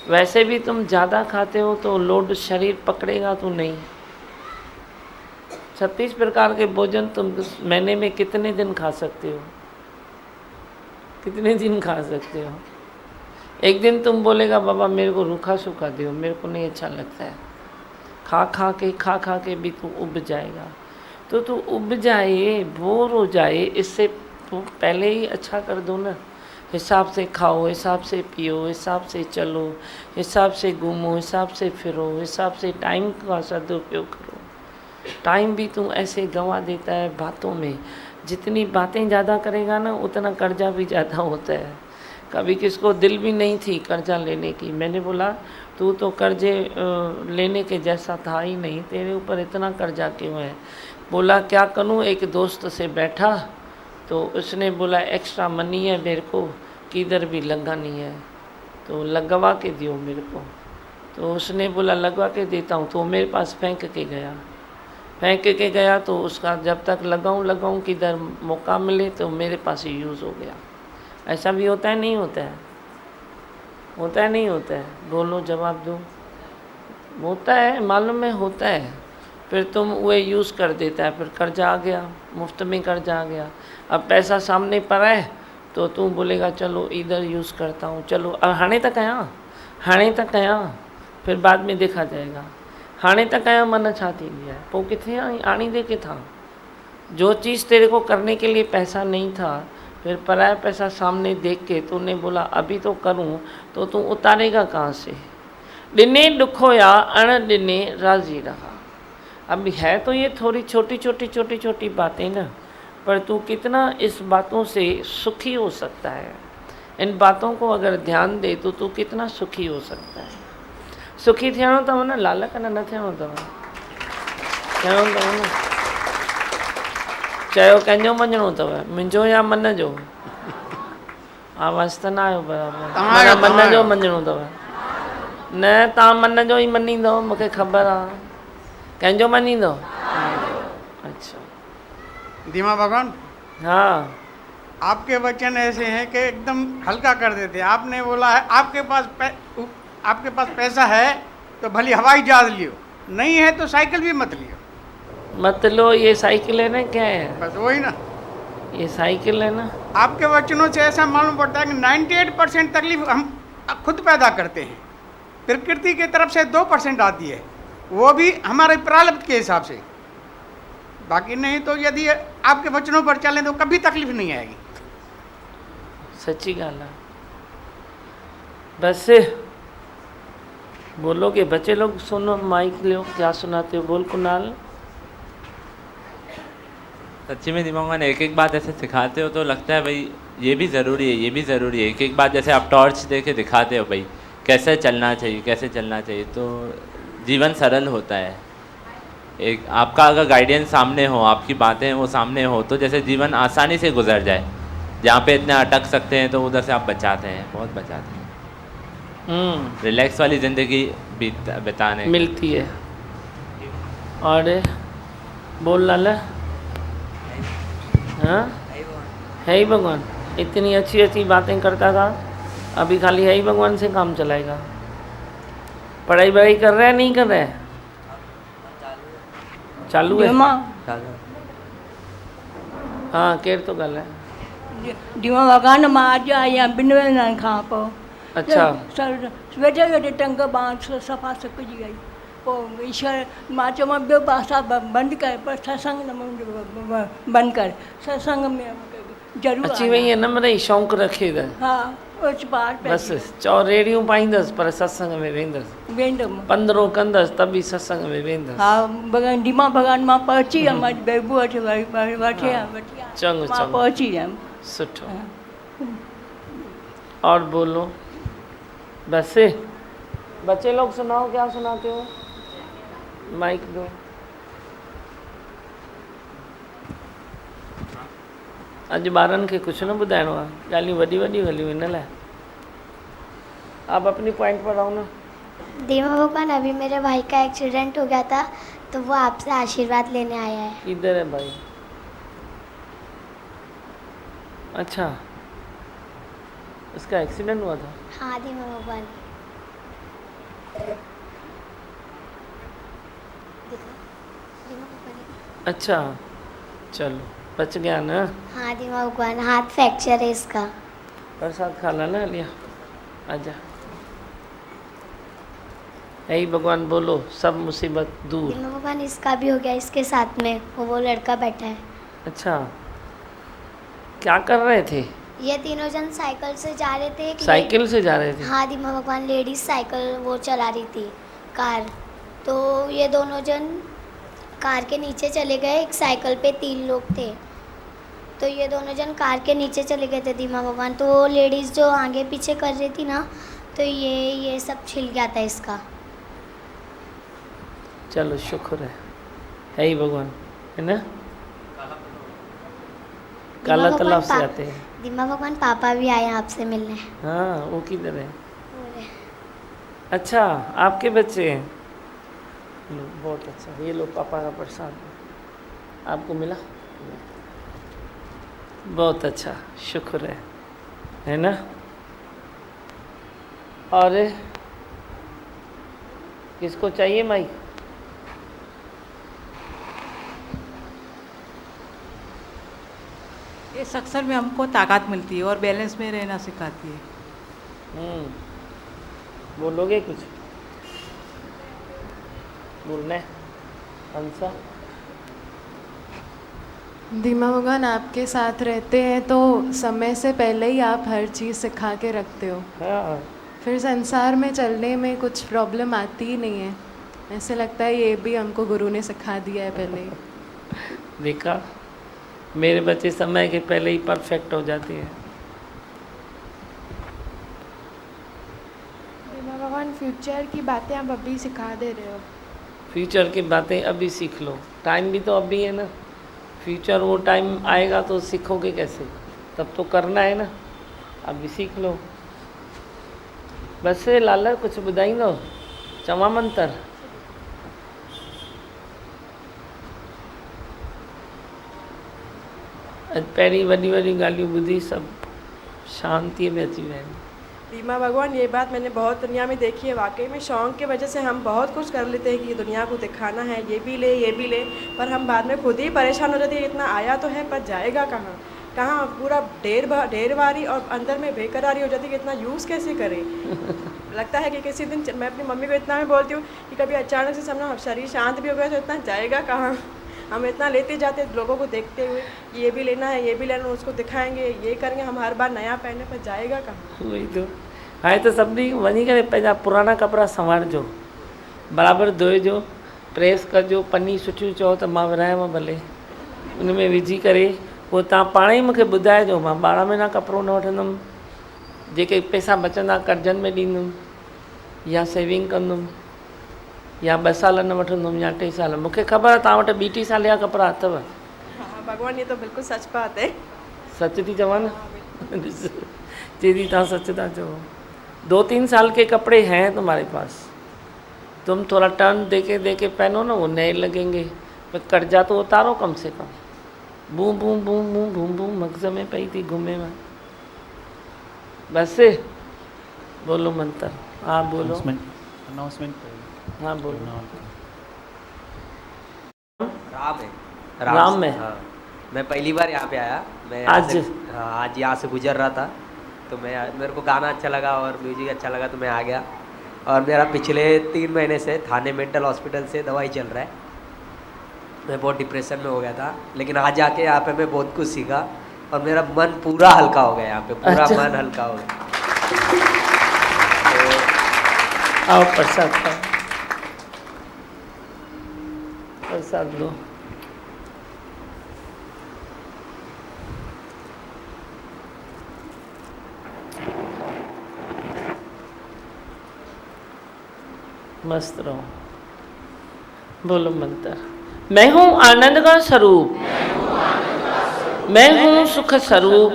वैसे भी तुम ज़्यादा खाते हो तो लोड शरीर पकड़ेगा तो नहीं। 36 प्रकार के भोजन तुम महीने में कितने दिन खा सकते हो? कितने दिन खा सकते हो? एक दिन तुम बोलेगा बाबा मेरे को रूखा सूखा दो, मेरे को नहीं अच्छा लगता है, खा खा के भी तू उब जाएगा। तो तू उब जाए, बोर हो जाए, इससे तो पहले ही अच्छा कर दो ना। हिसाब से खाओ, हिसाब से पियो, हिसाब से चलो, हिसाब से घूमो, हिसाब से फिरो, हिसाब से टाइम का सदुपयोग करो। टाइम भी तू ऐसे गंवा देता है बातों में, जितनी बातें ज़्यादा करेगा ना उतना कर्जा भी ज़्यादा होता है। कभी किसको दिल भी नहीं थी कर्जा लेने की, मैंने बोला तू तो कर्जे लेने के जैसा था ही नहीं, तेरे ऊपर इतना कर्जा क्यों है? बोला क्या करूं, एक दोस्त से बैठा तो उसने बोला एक्स्ट्रा मनी है मेरे को, किधर भी लगानी है तो लगवा के दियो मेरे को। तो उसने बोला लगवा के देता हूँ, तो मेरे पास फेंक के गया तो उसका जब तक लगाऊं किधर मौका मिले तो मेरे पास ही यूज़ हो गया। ऐसा भी होता है नहीं होता है? होता है नहीं होता है? बोलो जवाब दो। होता है, मालूम है होता है। फिर तुम वो यूज़ कर देता है, फिर कर्जा आ गया, मुफ्त में कर्जा आ गया। अब पैसा सामने पर है तो तू बोलेगा चलो इधर यूज़ करता हूँ, चलो अब हाणे तक आया फिर बाद में देखा जाएगा। हाणे तक आया मन छा थी गया, पोइ किथे आणी दे के था जो चीज़ तेरे को करने के लिए पैसा नहीं था, फिर पराया पैसा सामने देख के तूने बोला अभी तो करूं, तो तू उतारेगा कहाँ से? ॾिने ॾुखोया अण ॾिने राज़ी रहा। अभी है तो ये थोड़ी छोटी छोटी बातें ना, पर तू कितना इस बातों से सुखी हो सकता है। इन बातों को अगर ध्यान दे तो तू कितना सुखी हो सकता है। सुखी थियणो अथव न, लालच न थियणो अथव, थियणो अथव न। चयो कंहिंजो मञिणो अथव, मुंहिंजो या मन जो? आवाज़ त न आयो बराबरि। मन जो मञिणो अथव न? तव्हां मन जो ई मञींदव, मूंखे ख़बर आहे। कंहिंजो मञींदव? अच्छा दीमा भगवान, हाँ, आपके वचन ऐसे हैं कि एकदम हल्का कर देते हैं। आपने बोला है आपके पास पैसा है तो भली हवाई जहाज लियो, नहीं है तो साइकिल भी मत लियो। मत लो, ये साइकिल है ना, क्या है? बस वही ना, ये साइकिल है ना। आपके वचनों से ऐसा मालूम पड़ता है कि 98% तकलीफ हम खुद पैदा करते हैं। प्रकृति की तरफ से 2% आती है, वो भी हमारे प्रारब्ध के हिसाब से। बाकी नहीं तो यदि आपके वचनों पर चलें तो कभी तकलीफ नहीं आएगी। सच्ची गाल है। बस बोलो कि बच्चे लोग सुनो, माइक लो, क्या सुनाते हो? बोल कुणाल। सच्ची में दिमाग एक एक बात ऐसे सिखाते हो तो लगता है भाई ये भी ज़रूरी है, ये भी ज़रूरी है। एक एक बात जैसे आप टॉर्च दे के दिखाते हो भाई कैसे चलना चाहिए, कैसे चलना चाहिए, तो जीवन सरल होता है। एक आपका अगर गाइडेंस सामने हो, आपकी बातें वो सामने हो, तो जैसे जीवन आसानी से गुजर जाए। जहाँ पे इतने अटक सकते हैं तो उधर से आप बचाते हैं, बहुत बचाते हैं। रिलैक्स वाली ज़िंदगी बिताने मिलती है। और बोल लाला, हाँ है ही भगवान। इतनी अच्छी अच्छी बातें करता था, अभी खाली है ही भगवान से काम चलाएगा। पढ़ाई वढ़ाई कर रहा है, नहीं कर रहा है? चालू है। हाँ केर तो गल है। दीमा भगवान मां अॼु आई आहियां 2 महीननि खां पोइ। अच्छा। वेठे वेठे टंग बांस सफ़ा सुकिजी वई। पोइ ईश्वर मां चयोमांसि ॿियो पासा बंदि कर, पर सत्संग न बंदि कर। सत्संग में ज़रूरु अची वई हिन महिल शौक़ु रखे त। हा उच पार बसि चओ रेड़ियूं पाईंदसि पर सत्संग में वेंदसि। वेंदमि 15 कंदसि त बि सत्संग में वेंदसि। हा भॻवान दीमा भॻवान मां पहुची वियमि। अॼु बेबू वटि वठी चङो मां पहुची वियमि। सुठो। और बोलो। बस बच्चे लोग सुनाओ, क्या सुनाते हो? माइक दो। अॼु ॿारनि खे कुझु न ॿुधाइणो आहे, ॻाल्हियूं वॾी वॾियूं ॻाल्हियूं हिन लाइ। आप अपनी पॉइंट पर आओ ना। दीमा भगवान, अभी मेरे भाई का एक्सीडेंट हो गया था तो वो आपसे आशीर्वाद लेने आया है। किधर है भाई? अच्छा, उसका एक्सीडेंट हुआ था? हाँ दीमा भगवान। अच्छा चलो, बच गया ना? हाँ दीमा भगवान, हाथ फ्रैक्चर है इसका। प्रसाद खा ला ना, लिया आजा। यही भगवान बोलो, सब मुसीबत दूर। दीमा भगवान, इसका भी हो गया, इसके साथ में वो लड़का बैठा है। अच्छा, क्या कर रहे थे? ये तीनों जन साइकिल से जा रहे थे। साइकिल से जा रहे थे? हाँ दीमा भगवान, लेडीज साइकिल वो चला रही थी, कार। तो ये दोनों जन कार के नीचे चले गए। एक साइकिल पे 3 लोग थे, तो ये दोनों जन कार के नीचे चले गए थे दीमा भगवान। तो वो लेडीज़ जो आगे पीछे कर रही थी ना, तो ये सब छिल गया था इसका। चलो शुक्र है ही भगवान, है ना? काला तालाब से आते हैं। दीमा भगवान, पापा भी आए आपसे मिलने। हाँ, वो किधर है? अच्छा, आपके बच्चे हैं? लो, बहुत अच्छा। ये लो पापा का प्रसाद, आपको मिला? बहुत अच्छा, शुक्र है ना? और किसको चाहिए माइक? इस अक्सर में हमको ताकत मिलती है और बैलेंस में रहना सिखाती है। बोलोगे कुछ? बोलना है? हंसा? दीमा भगवान आपके साथ रहते हैं तो समय से पहले ही आप हर चीज़ सिखा के रखते हो। हाँ। फिर संसार में चलने में कुछ प्रॉब्लम आती ही नहीं है। ऐसे लगता है ये भी हमको गुरु ने सिखा दिया है पहले ही। देखा, मेरे बच्चे समय के पहले ही परफेक्ट हो जाते हैं। दीमा भगवान फ्यूचर की बातें आप अभी सिखा दे रहे हो। फ्यूचर की बातें अभी सीख लो, टाइम भी तो अभी है ना। फ्यूचर वो टाइम आएगा तो सीखोगे कैसे, तब तो करना है ना, अभी सीख लो। बस लाला कुछ ॿुधाईंदो चवां मंतर? पहिरीं वॾी वॾी ॻाल्हियूं ॿुधी सभु शांतीअ में अची विया आहिनि। दीमा भगवान, ये बात मैंने बहुत दुनिया में देखी है। वाकई में शौक की वजह से हम बहुत कुछ कर लेते हैं कि दुनिया को दिखाना है, ये भी ले, पर हम बाद में खुद ही परेशान हो जाते हैं। इतना आया तो है पर जाएगा कहाँ कहाँ, पूरा ढेर बारी और अंदर में बेकरारी हो जाती है कि इतना यूज़ कैसे करें। लगता है कि किसी दिन मैं अपनी मम्मी को इतना मैं बोलती हूँ कि कभी अचानक से समझो शरीर शांत भी हो गया तो इतना जाएगा कहाँ। हम इतना लेते जाते लोगों को देखते हुए, ये भी लेना है, ये भी लेना, उसको दिखाएंगे, ये करेंगे, हम हर बार नया पहनने पर जाएगा कहाँ। वही तो हाणे त सभिनी वञी करे पंहिंजा पुराना कपिड़ा संवारजो, बराबरि धोइजो, प्रेस कजो, पनी सुठियूं चओ त मां विरायांव भले, उन में विझी करे पोइ तव्हां पाण ई मूंखे ॿुधाइजो। मां 12 महीना कपिड़ो न वठंदुमि, जेके पैसा बचंदा कर्जनि में ॾींदुमि या सेविंग कंदुमि, या 2 साल न वठंदुमि या 3 साल। मूंखे ख़बर आहे तव्हां वटि 2-3 साल जा कपिड़ा अथव। हाँ भगवान, ये तो बिल्कुल सच बात है। सच थी चवां न, दीदी तव्हां सच था चओ। 2-3 साल के कपड़े हैं तुम्हारे पास, तुम थोड़ा टर्न देके पहनो ना, वो नए लगेंगे। पर कर्जा तो उतारो कम से कम। बूं बूं बूं बूं बूं बूं मगज़ में पई थी घुमे में। बस बोलो मंत्र। हाँ बोलो। अनाउंसमेंट। हाँ बोलो। राम है। राम में। हाँ, मैं पहली बार यहाँ पे आया। मैं आज आज यहाँ से गुजर रहा था तो मेरे को गाना अच्छा लगा और म्यूजिक अच्छा लगा तो मैं आ गया। और मेरा पिछले 3 महीने से थाने मेंटल हॉस्पिटल से दवाई चल रहा है। मैं बहुत डिप्रेशन में हो गया था, लेकिन आज आके यहाँ पे मैं बहुत कुछ सीखा और मेरा मन पूरा हल्का हो गया। यहाँ पे पूरा अच्छा। मन हल्का हो गया। आओ प्रसाद खाओ, प्रसाद लो। मस्त रहो। बोलो मंत्र। मैं हूँ आनंद का स्वरूप, मैं हूँ सुख स्वरूप,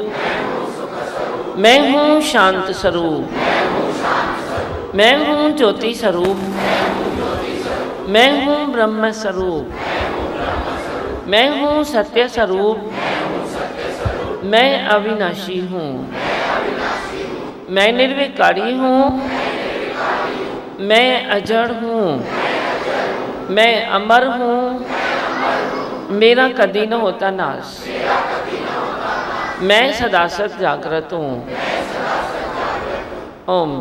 मैं हूँ शांत स्वरूप, मैं हूँ ज्योति स्वरूप, मैं हूँ ब्रह्म स्वरूप, मैं हूँ सत्य स्वरूप, मैं अविनाशी हूँ, मैं निर्विकारी हूँ, मैं अजड़ हूँ, मैं अमर हूँ, मेरा कभी न होता नाश, मैं सदा सत जागृत हूँ। ओम।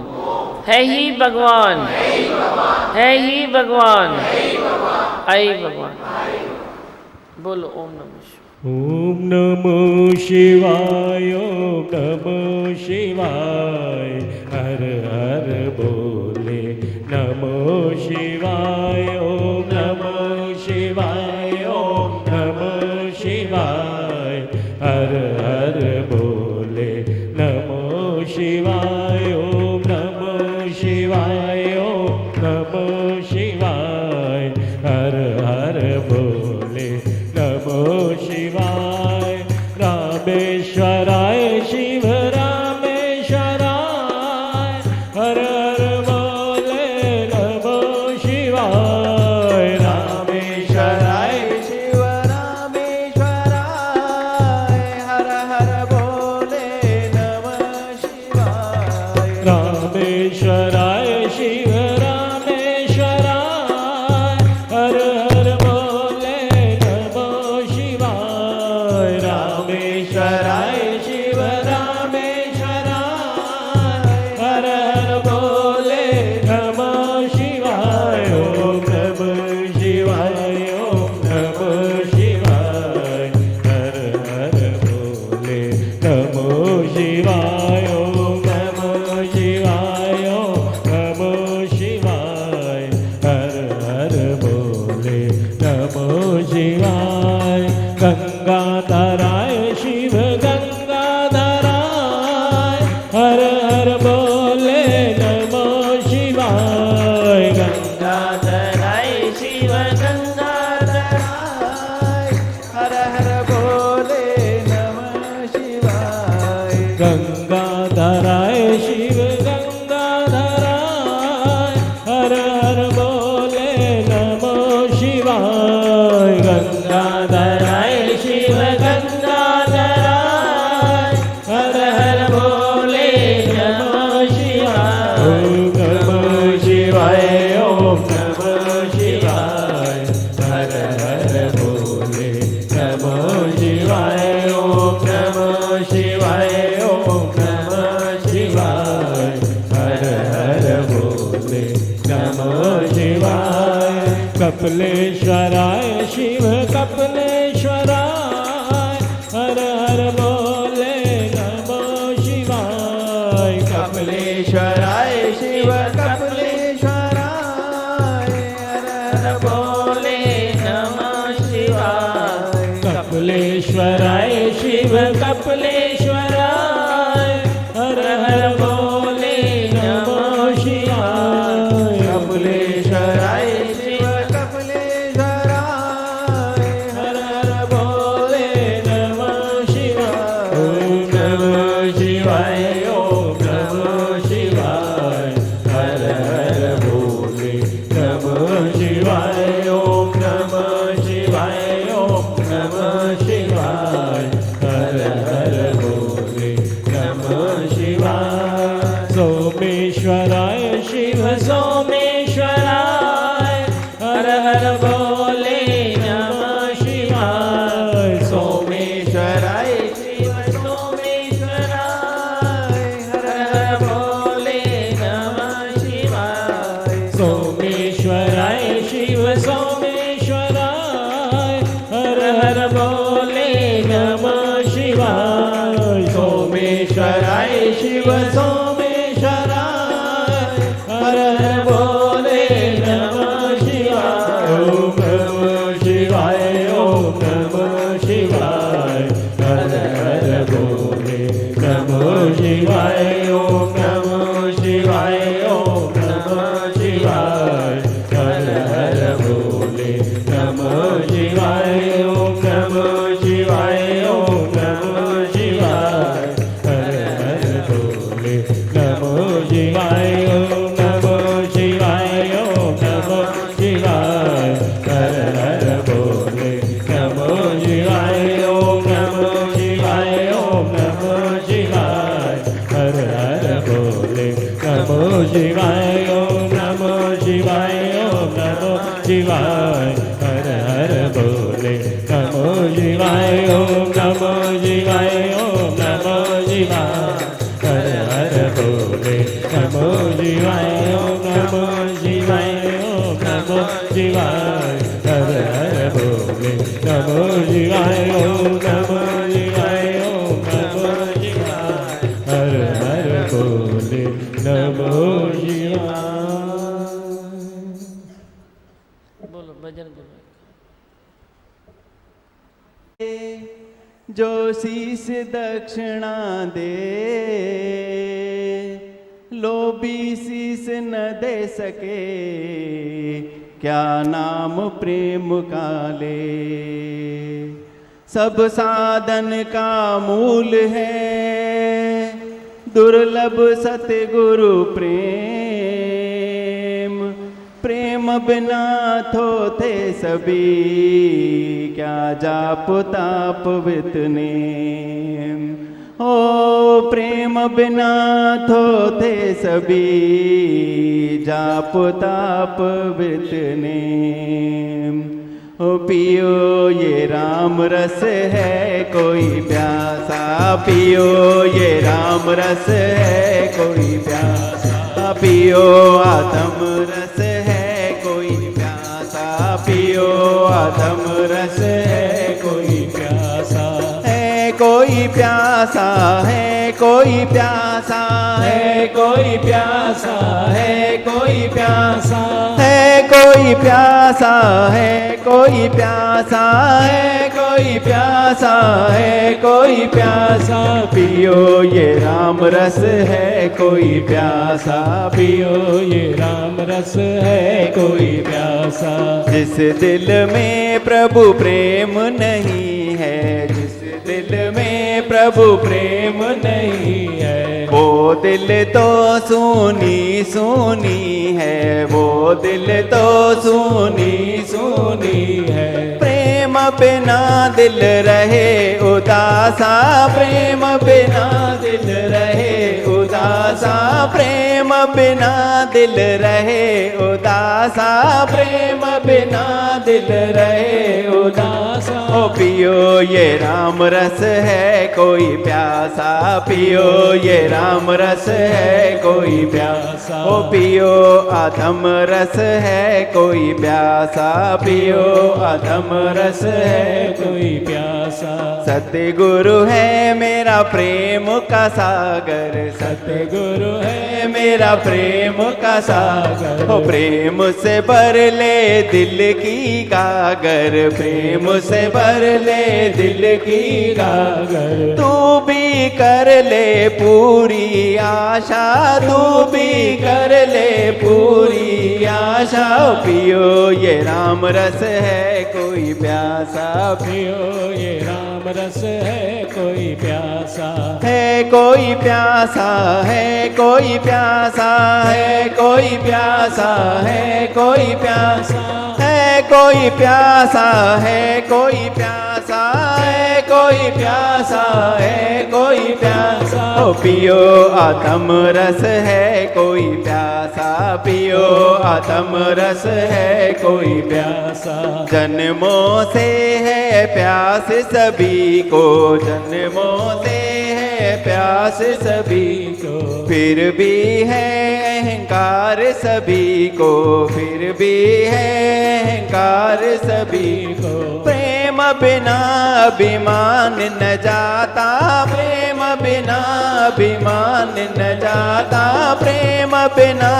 है ही भगवान, है ही भगवान, आई भगवान। बोलो ओम नमः शिवाय। ओम नमो शिवाय, हर हर बोले नमो शिवाय। ओम नमो शिवाय, ओम नमो शिवाय, हर हर बोले नमो शिवाय। ओम नमो शिवाय, ओम नमो शिवाय, हर हर बोले नमो शिवाय। रामेश्वराय शिव रामेश्वराय, हर हर बोले नमो शिवाय। रामेश्वराय शिव रामेश्वराय, हर हर बोले नमः शिवाय। रामेश्वराय शिव रामेश्वराय, हर हर बोले नमो शिवाय। रामेश्वराय शिव रामेश्वराय, हर हर बोले नमो शिवाय। ओम नमः शिवाय, ओम नमः शिवाय, हर शिव गंगाधराय, हर हर भोले नमः शिवाय। गंगाधराय शिव गंगाधराय, हर हर भोले नमः शिवाय। गंगाधराय शिव गंगाधराय, हर हर भोले नमः शिवाय। ओम नमः शिवाय, ओम नमः शिवाय, हर हर भोले नमः शिवाय। ओम नमः शिवाय, ओम नमः शिवाय, हर हर भोले नमः शिवाय। कपिलेश्वराय शिव कपिलेश्वराय, हर हर भोले नमः शिवाय। कपिलेश्वराय शिव कपिलेश्वराय, हर हर भोले नमः शिवाय। कपिलेश्वराय शिव कपिलेश्वराय, हर हर भोले नमः शिवाय। कपिलेश्वराय शिव कपिलेश्वराय, हर हर भोले नमः शिवाय। ओम नमः शिवाय, ओम नमः शिवाय, हर हर भोले नमः शिवाय। ओम नमः शिवाय, ओम नमः शिवाय, हर हर भोले नमः शिवाय। सोमेश्वराय शिव सोमेश्वराय, हर हर भोले नमः शिवाय। सोमेश्वराय शिव सोमेश्वराय, हर हर भोले नमः शिवाय। सोमेश्वराय शिव सोमेश्वराय, हर हर भोले नमः शिवाय। सोमेश्वराय शिव सोमेश्वराय, हर हर भोले नमः शिवाय। ओम नमः शिवाय, ओम नमः शिवाय, हर हर भोले नमः शिवाय। ओम नमः शिवाय, ओम नमः शिवाय, हर हर भोले नमः शिवाय। ओम नमः शिवाय, ओम नमः शिवाय, हर हर भोले नमः शिवाय। ओम नमः शिवाय, ओम नमः शिवाय, हर हर भोले नमः शिवाय। ओम नमः शिवाय, ओम नमः शिवाय, हर हर भोले नमः शिवाय। ओम नमः शिवाय, ओम नमः शिवाय, हर हर भोले नमः शिवाय। ओम नमः शिवाय, ओम नमः शिवाय, हर हर भोले नमः शिवाय। ओम नमः शिवाय, ओम नमः शिवाय, हर हर भोले नमः शिवाय। ओम नमः शिवाय, ओम नमः शिवाय, हर हर भोले नमः शिवाय। बोलो भजन बोलो। जो शीस दक्षिणा दे, लोभी शीस न दे सके, क्या नाम प्रेम का ले। सब साधन का मूल है, दुर्लभ सतगुरु प्रेम। प्रेम बिना थोथे सभी, क्या जाप ताप वितने। ओ प्रेम बिना थोथे सभी, जाप ताप वितने। ओ पियो ये राम रस है कोई प्यासा, पियो ये राम रस है कोई प्यासा। पियो आत्म रस है कोई प्यासा, पियो आत्म रस है कोई प्यासा। है कोई प्यासा, है कोई प्यासा, है कोई प्यासा, है कोई प्यासा, है कोई प्यासा है, कोई प्यासा है, कोई प्यासा है, कोई प्यासा, पियो ये राम रस है, कोई प्यासा, पियो ये राम रस है, कोई प्यासा। जिस दिल में प्रभु प्रेम नहीं है, जिस दिल में प्रभु प्रेम नहीं है, वो दिल तो सूनी सूनी है, वो दिल तो सूनी सूनी है। प्रेम बिना दिल रहे उदासा, प्रेम बिना दिल रहे उदासा, प्रेम बिना दिल रहे उदासा, प्रेम बिना दिल रहे उदासा। ओ पियो ये राम रस है, कोई प्यासा, पियो ये राम रस है, कोई प्यासा। ओ पियो अधम रस है, कोई प्यासा, पियो अधम रस है, कोई प्यासा। सतगुरु है मेरा प्रेम का सागर, सतगुरु है मेरा प्रेम का सागर। ओ प्रेम से भर ले दिल की गागर, प्रेम से भर ले दिल की गागर। तू भी कर ले पूरी आशा, तू भी कर ले पूरी आशा। पियो ये राम रस है, कोई प्यासा, पियो ये राम रस है, कोई प्यासा है, कोई प्यासा है, कोई प्यासा है, कोई प्यासा है, कोई प्यासा है, कोई प्यासा है, कोई प्यासा है, कोई प्यासा है, कोई प्यासा। ओ पियो आत्म रस है, कोई प्यासा, पियो आत्म रस है, कोई प्यासा। जन्मों से है प्यास सभी को, जन्मों से है प्यास सभी को, फिर भी है अहंकार सभी को, फिर भी है अहंकार सभी को। प्रेम बिना अभिमान न जाता, प्रेम बिना अभिमान न जाता, प्रेम बिना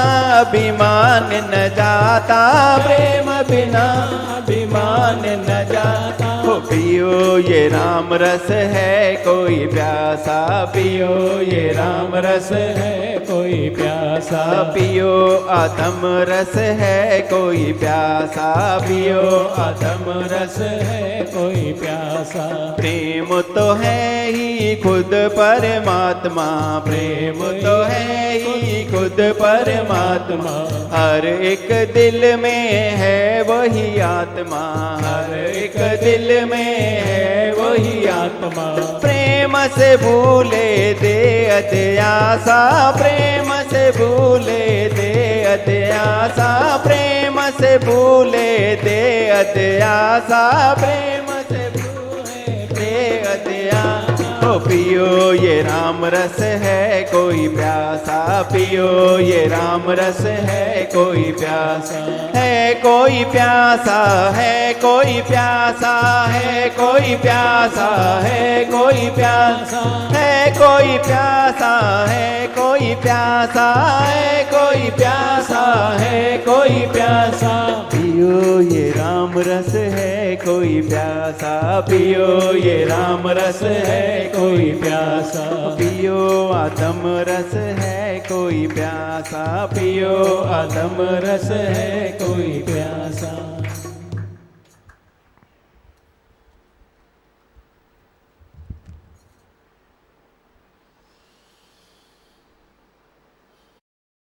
अभिमान न जाता, प्रेम बिना अभिमान न जाता। ओ पियो ये राम रस है, कोई प्यासा, पियो ये राम रस है, कोई प्यासा। पियो आत्म रस है, कोई प्यासा, पियो आत्म रस है, कोई प्यासा। प्रेम तो है ही खुद परमात्मा, प्रेम तो है ही खुद परमात्मा। हर एक दिल में है वही आत्मा, हर एक दिल में है वही आत्मा। प्रेम से भूले दे अत्यासा, प्रेम से भूले दे अत्यासा, प्रेम से भूले दे अत्यासा, प्रेम से भूले दे अत्यासा। ओ पियो ये राम रस है, कोई प्यासा, पियो ये राम रस है, कोई प्यासा है, कोई प्यासा है, कोई प्यासा है, कोई प्यासा है, कोई प्यासा है, कोई प्यासा है, कोई प्यासा है, कोई प्यासा है, कोई प्यासा। पियो ये राम रस है, कोई प्यासा, पियो ये राम रस है, कोई प्यासा। पियो आत्म रस है, कोई प्यासा, पियो आत्म रस है, कोई प्यासा।